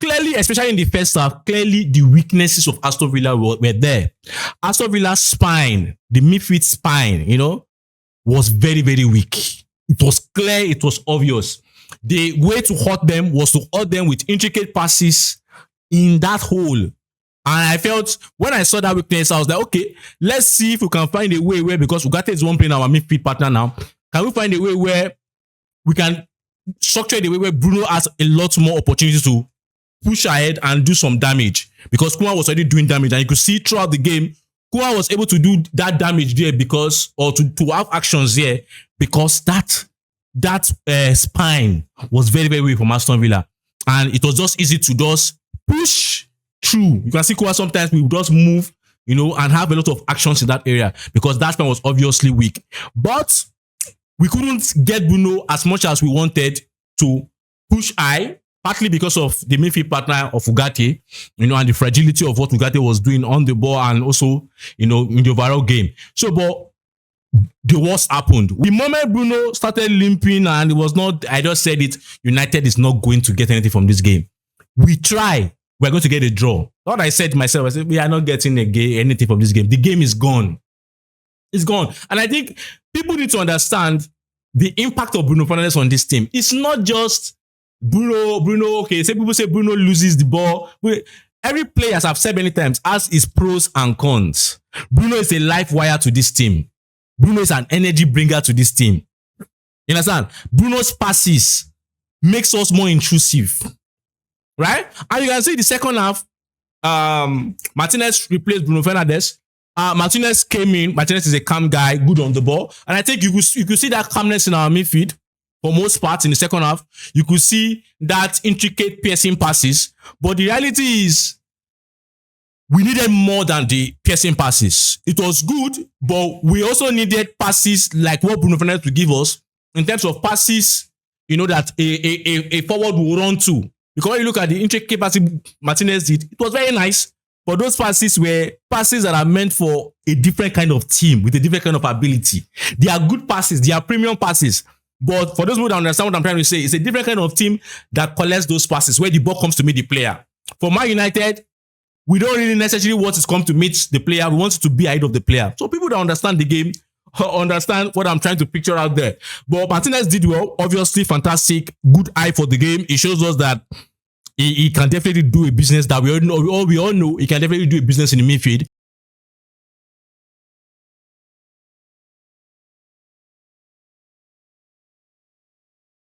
clearly, especially in the first half, clearly the weaknesses of Aston Villa were there. Aston Villa's spine, the midfield spine, was very, very weak. It was clear, it was obvious. The way to hurt them was to hurt them with intricate passes in that hole. And I felt when I saw that weakness, I was like, okay, let's see if we can find a way where, because Ugarte is one playing our midfield partner now, can we find a way where we can structure the way where Bruno has a lot more opportunities to push ahead and do some damage, because Kuma was already doing damage, and you could see throughout the game Kuma was able to do that damage there because, or to have actions there, because that spine was very, very weak from Aston Villa, and it was just easy to just push through. You can see Kuma sometimes we just move, and have a lot of actions in that area because that spine was obviously weak, but we couldn't get Bruno as much as we wanted to push high, partly because of the midfield partner of Ugarte, and the fragility of what Ugarte was doing on the ball and also, in the overall game. So, but the worst happened. The moment Bruno started limping, and it was not, I just said it, United is not going to get anything from this game. We try, we're going to get a draw. What I said to myself, I said, we are not getting anything from this game. The game is gone. It's gone. And I think people need to understand the impact of Bruno Fernandes on this team. It's not just Bruno, okay, people say Bruno loses the ball. Every player, as I've said many times, has his pros and cons. Bruno is a life wire to this team. Bruno is an energy bringer to this team. You understand? Bruno's passes makes us more intrusive. Right? And you can see the second half, Martinez replaced Bruno Fernandes. Martinez came in. Martinez is a calm guy, good on the ball. And I think you could see that calmness in our midfield for most parts in the second half. You could see that intricate piercing passes. But the reality is, we needed more than the piercing passes. It was good, but we also needed passes like what Bruno Fernandes would give us in terms of passes, that a forward will run to. Because when you look at the intricate passes Martinez did, it was very nice. But those passes were passes that are meant for a different kind of team with a different kind of ability. They are good passes. They are premium passes. But for those who don't understand what I'm trying to say, it's a different kind of team that collects those passes where the ball comes to meet the player. For Man United, we don't really necessarily want it to come to meet the player. We want it to be ahead of the player. So people that understand the game understand what I'm trying to picture out there. But Martinez did well. Obviously, fantastic. Good eye for the game. It shows us that he can definitely do a business that we all know. He can definitely do a business in the midfield.